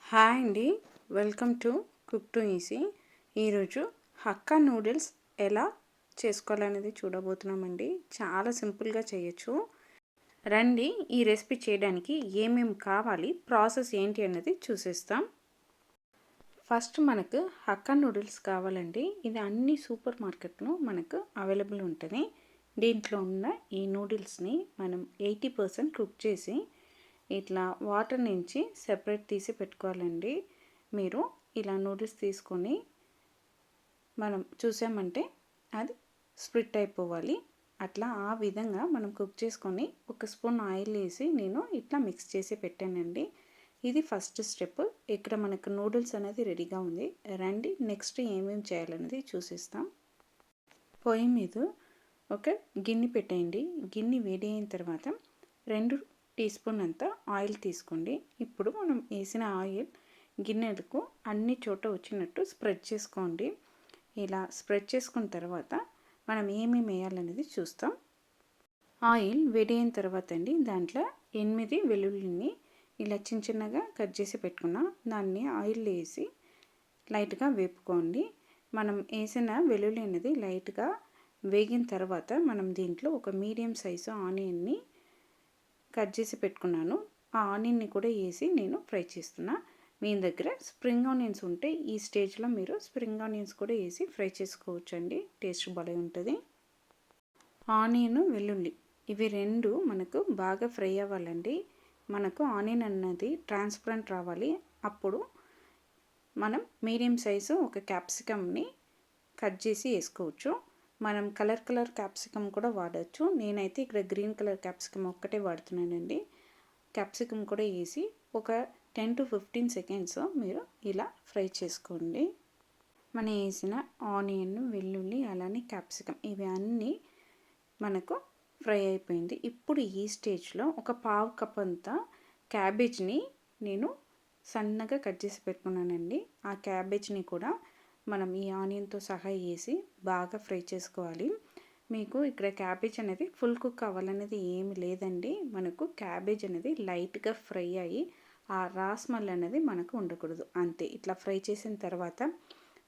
Hi అండి, welcome to cook to easy. ఈరోజు hakka noodles ఎలా చేసుకోవాలనేది చూడబోతున్నామండి. చాలా సింపుల్గా చేయొచ్చు. రండి, ఈ రెసిపీ చేయడానికి ఏమేమి కావాలి, ప్రాసెస్ ఏంటి అన్నది చూసేస్తాం. ఫస్ట్ మనకు హక్కా నూడిల్స్ కావాలండి. ఇది అన్ని సూపర్ మార్కెట్లో మనకు అవైలబుల్ ఉంటుంది. దీంట్లో ఉన్న ఈ నూడిల్స్ని మనం 80% కుక్ చేసి ఇట్లా వాటర్ నుంచి సెపరేట్ తీసి పెట్టుకోవాలండి. మీరు ఇలా నూడిల్స్ తీసుకొని మనం చూసామంటే అది స్ప్లిట్ అయిపోవాలి. అట్లా ఆ విధంగా మనం కుక్ చేసుకొని ఒక స్పూన్ ఆయిల్ వేసి నేను ఇట్లా మిక్స్ చేసి పెట్టానండి. ఇది ఫస్ట్ స్టెప్. ఇక్కడ మనకు నూడిల్స్ అనేది రెడీగా ఉంది. రండి, నెక్స్ట్ ఏమేమి చేయాలనేది చూసిస్తాం. పొయ్యి మీద ఒక గిన్నె పెట్టేయండి. గిన్నె వేడి అయిన తర్వాత 2 టీ స్పూన్ అంత ఆయిల్ తీసుకోండి. ఇప్పుడు మనం వేసిన ఆయిల్ గిన్నెలకు అన్ని చోట వచ్చినట్టు స్ప్రెడ్ చేసుకోండి. ఇలా స్ప్రెడ్ చేసుకున్న తర్వాత మనం ఏమేమి వేయాలనేది చూస్తాం. ఆయిల్ వేడి అయిన తర్వాత అండి, దాంట్లో 8 వెల్లుల్లిని ఇలా చిన్న చిన్నగా కట్ చేసి పెట్టుకున్న దాన్ని ఆయిల్ వేసి లైట్గా వేపుకోండి. మనం వేసిన వెల్లుల్లి అనేది లైట్గా వేగిన తర్వాత మనం దీంట్లో ఒక మీడియం సైజు ఆనియన్ని కట్ చేసి పెట్టుకున్నాను. ఆ ఆనియన్ని కూడా వేసి నేను ఫ్రై చేస్తున్నా. మీ దగ్గర స్ప్రింగ్ ఆనియన్స్ ఉంటే ఈ స్టేజ్లో మీరు స్ప్రింగ్ ఆనియన్స్ కూడా వేసి ఫ్రై చేసుకోవచ్చు అండి. టేస్ట్ భలే ఉంటుంది. ఆనియన్, వెల్లుల్లి ఇవి రెండు మనకు బాగా ఫ్రై అవ్వాలండి. మనకు ఆనియన్ అన్నది ట్రాన్స్పరెంట్ రావాలి. అప్పుడు మనం మీడియం సైజు ఒక క్యాప్సికమ్ని కట్ చేసి వేసుకోవచ్చు. మనం కలర్ క్యాప్సికమ్ కూడా వాడచ్చు. నేనైతే ఇక్కడ గ్రీన్ కలర్ క్యాప్సికమ్ ఒక్కటే వాడుతున్నానండి. క్యాప్సికమ్ కూడా వేసి ఒక 10 to 15 సెకండ్స్ మీరు ఇలా ఫ్రై చేసుకోండి. మనం వేసిన ఆనియన్, వెల్లుల్లి అలానే క్యాప్సికమ్ ఇవి అన్నీ మనకు ఫ్రై అయిపోయింది. ఇప్పుడు ఈ స్టేజ్లో ఒక పావు కప్ అంతా క్యాబేజ్ని నేను సన్నగా కట్ చేసి పెట్టుకున్నానండి. ఆ క్యాబేజ్ని కూడా మనం ఈ ఆనియన్తో సహా వేసి బాగా ఫ్రై చేసుకోవాలి. మీకు ఇక్కడ క్యాబేజ్ అనేది ఫుల్ కుక్ అవ్వాలనేది ఏమి లేదండి. మనకు క్యాబేజ్ అనేది లైట్గా ఫ్రై అయ్యి ఆ రా స్మెల్ అనేది మనకు ఉండకూడదు, అంతే. ఇట్లా ఫ్రై చేసిన తర్వాత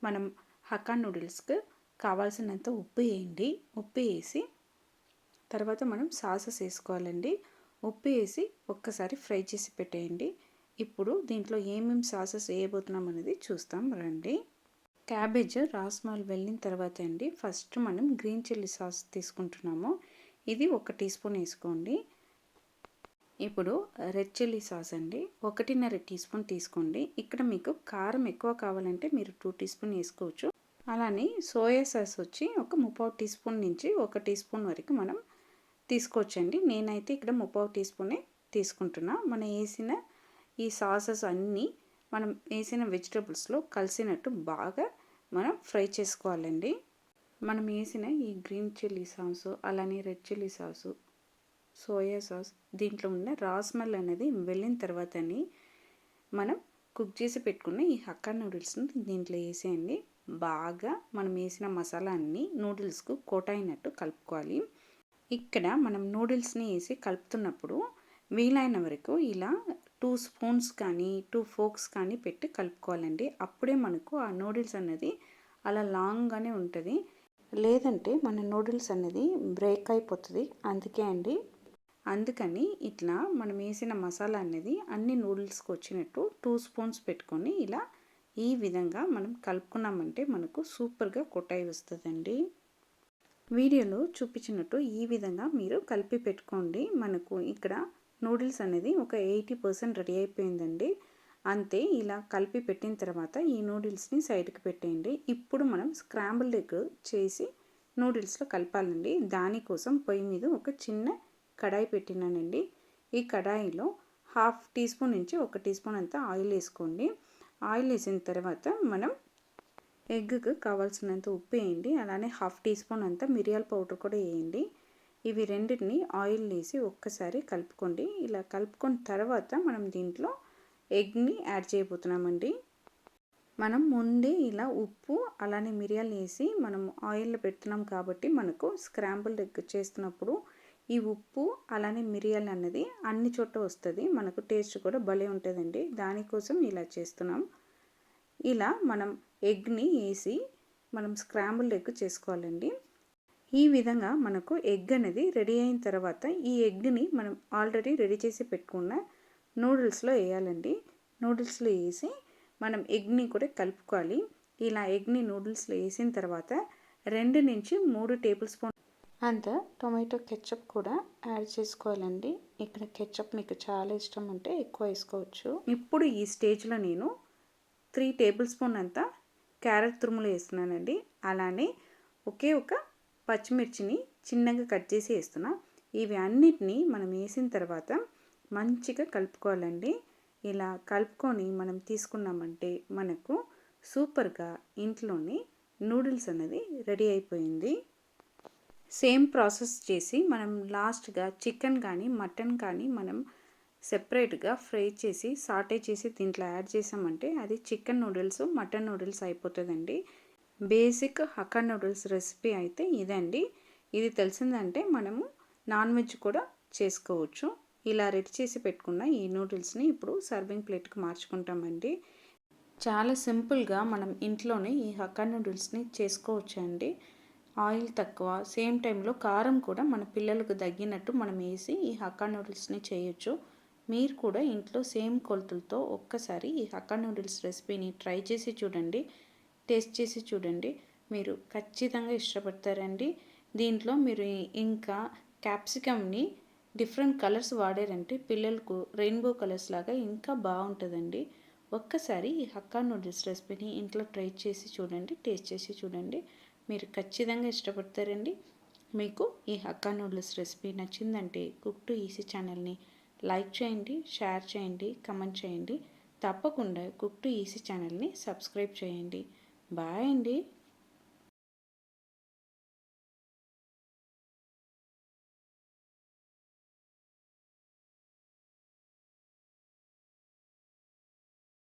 మనం హక్కా నూడిల్స్కి కావాల్సినంత ఉప్పు వేయండి. ఉప్పు వేసి తర్వాత మనం సాసెస్ వేసుకోవాలండి. ఉప్పు వేసి ఒక్కసారి ఫ్రై చేసి పెట్టేయండి. ఇప్పుడు దీంట్లో ఏమేమి సాసెస్ వేయబోతున్నాం అనేది చూస్తాం రండి. క్యాబేజ్ రాస్మాల్ వెళ్ళిన తర్వాత అండి, ఫస్ట్ మనం గ్రీన్ చిల్లీ సాస్ తీసుకుంటున్నాము. ఇది 1 టీ స్పూన్ వేసుకోండి. ఇప్పుడు రెడ్ చిల్లీ సాస్ అండి 1.5 టీ స్పూన్ తీసుకోండి. ఇక్కడ మీకు కారం ఎక్కువ కావాలంటే మీరు 2 టీ స్పూన్ వేసుకోవచ్చు. అలానే సోయా సాస్ వచ్చి ఒక 3/4 టీ స్పూన్ నుంచి 1 టీ స్పూన్ వరకు మనం తీసుకోవచ్చండి. నేనైతే ఇక్కడ 3/4 టీ స్పూనే తీసుకుంటున్నా. మనం వేసిన ఈ సాసెస్ అన్నీ మనం వేసిన వెజిటబుల్స్లో కలిసినట్టు బాగా మనం ఫ్రై చేసుకోవాలండి. మనం వేసిన ఈ గ్రీన్ చిల్లీ సాసు అలానే red chilli sauce, soya sauce దీంట్లో ఉన్న రా స్మెల్ అనేది వెళ్ళిన తర్వాతని మనం కుక్ చేసి పెట్టుకున్న ఈ హక్కా నూడిల్స్ని దీంట్లో వేసేయండి. బాగా మనం వేసిన మసాలా అన్నీ నూడిల్స్కు కోట్ అయినట్టు కలుపుకోవాలి. ఇక్కడ మనం నూడిల్స్ని వేసి కలుపుతున్నప్పుడు వీలైన వరకు ఇలా 2 స్పూన్స్ కానీ 2 ఫోర్క్స్ కానీ పెట్టి కలుపుకోవాలండి. అప్పుడే మనకు ఆ నూడిల్స్ అనేది అలా లాంగ్గానే ఉంటుంది. లేదంటే మన నూడిల్స్ అనేది బ్రేక్ అయిపోతుంది. అందుకని ఇట్లా మనం వేసిన మసాలా అనేది అన్ని నూడిల్స్కి వచ్చినట్టు 2 స్పూన్స్ పెట్టుకొని ఇలా ఈ విధంగా మనం కలుపుకున్నామంటే మనకు సూపర్గా కొట్టాయి వస్తుందండి. వీడియోలో చూపించినట్టు ఈ విధంగా మీరు కలిపి పెట్టుకోండి. మనకు ఇక్కడ నూడిల్స్ అనేది ఒక 80% రెడీ అయిపోయిందండి, అంతే. ఇలా కలిపి పెట్టిన తర్వాత ఈ నూడిల్స్ని సైడ్కి పెట్టేయండి. ఇప్పుడు మనం స్క్రాంబుల్డ్ ఎగ్ చేసి నూడిల్స్లో కలపాలండి. దానికోసం పొయ్యి మీద ఒక చిన్న కడాయి పెట్టినానండి. ఈ కడాయిలో 1/2 టీ స్పూన్ నుంచి 1 టీ స్పూన్ అంతా ఆయిల్ వేసుకోండి. ఆయిల్ వేసిన తర్వాత మనం ఎగ్కి కావాల్సినంత ఉప్పు వేయండి. అలానే 1/2 టీ స్పూన్ అంతా మిరియాల పౌడర్ కూడా వేయండి. ఇవి రెండింటిని ఆయిల్ వేసి ఒక్కసారి కలుపుకోండి. ఇలా కలుపుకున్న తర్వాత మనం దీంట్లో ఎగ్ని యాడ్ చేయబోతున్నామండి. మనం ముందే ఇలా ఉప్పు అలానే మిరియాలు వేసి మనం ఆయిల్లో పెడుతున్నాం కాబట్టి మనకు స్క్రాంబుల్డ్ ఎగ్ చేస్తున్నప్పుడు ఈ ఉప్పు అలానే మిరియాలు అన్నది అన్ని చోట్ల వస్తుంది, మనకు టేస్ట్ కూడా భలే ఉంటుందండి. దానికోసం ఇలా చేస్తున్నాం. ఇలా మనం ఎగ్ని వేసి మనం స్క్రాంబుల్డ్ ఎగ్ చేసుకోవాలండి. ఈ విధంగా మనకు ఎగ్ అనేది రెడీ అయిన తర్వాత ఈ ఎగ్ని మనం ఆల్రెడీ రెడీ చేసి పెట్టుకున్న నూడిల్స్లో వేయాలండి. నూడిల్స్లో వేసి మనం ఎగ్ని కూడా కలుపుకోవాలి. ఇలా ఎగ్ని నూడిల్స్లో వేసిన తర్వాత 2 నుంచి 3 టేబుల్ స్పూన్ అంత టొమాటో కెచప్ కూడా యాడ్ చేసుకోవాలండి. ఇక్కడ కెచప్ మీకు చాలా ఇష్టం అంటే ఎక్కువ వేసుకోవచ్చు. ఇప్పుడు ఈ స్టేజ్లో నేను 3 టేబుల్ స్పూన్ అంతా క్యారెట్ తురుములు వేస్తున్నానండి. అలానే ఒకే ఒక పచ్చిమిర్చిని చిన్నగా కట్ చేసి వేస్తున్నా. ఇవి అన్నిటినీ మనం వేసిన తర్వాత మంచిగా కలుపుకోవాలండి. ఇలా కలుపుకొని మనం తీసుకున్నామంటే మనకు సూపర్గా ఇంట్లోనే నూడిల్స్ అనేది రెడీ అయిపోయింది. సేమ్ ప్రాసెస్ చేసి మనం లాస్ట్గా చికెన్ కానీ మటన్ కానీ మనం సెపరేట్గా ఫ్రై చేసి సాటే చేసి దీంట్లో యాడ్ చేసామంటే అది చికెన్ నూడిల్స్ మటన్ నూడిల్స్ అయిపోతుందండి. బేసిక్ హక్కా నూడిల్స్ రెసిపీ అయితే ఇదండి. ఇది తెలిసిందంటే మనము నాన్ వెజ్ కూడా చేసుకోవచ్చు. ఇలా రెడీ చేసి పెట్టుకున్న ఈ నూడిల్స్ని ఇప్పుడు సర్వింగ్ ప్లేట్కి మార్చుకుంటామండి. చాలా సింపుల్గా మనం ఇంట్లోనే ఈ హక్కా నూడిల్స్ని చేసుకోవచ్చండి. ఆయిల్ తక్కువ, సేమ్ టైంలో కారం కూడా మన పిల్లలకు తగ్గినట్టు మనం వేసి ఈ హక్కా నూడిల్స్ని చేయొచ్చు. మీరు కూడా ఇంట్లో సేమ్ కొలతలతో ఒక్కసారి ఈ హక్కా నూడిల్స్ రెసిపీని ట్రై చేసి చూడండి, టేస్ట్ చేసి చూడండి. మీరు ఖచ్చితంగా ఇష్టపడతారండి. దీంట్లో మీరు ఇంకా క్యాప్సికమ్ని డిఫరెంట్ కలర్స్ వాడారంటే పిల్లలకు రెయిన్బో కలర్స్ లాగా ఇంకా బాగుంటుందండి. ఒక్కసారి ఈ హక్కా నూడిల్స్ రెసిపీని ఇంట్లో ట్రై చేసి చూడండి, టేస్ట్ చేసి చూడండి. మీరు ఖచ్చితంగా ఇష్టపడతారండి. మీకు ఈ హక్కా నూడిల్స్ రెసిపీ నచ్చిందంటే కుక్ టు ఈజీ ఛానల్ని లైక్ చేయండి, షేర్ చేయండి, కమెంట్ చేయండి. తప్పకుండా కుక్ టు ఈజీ ఛానల్ని సబ్స్క్రైబ్ చేయండి. బాయ్ అండి.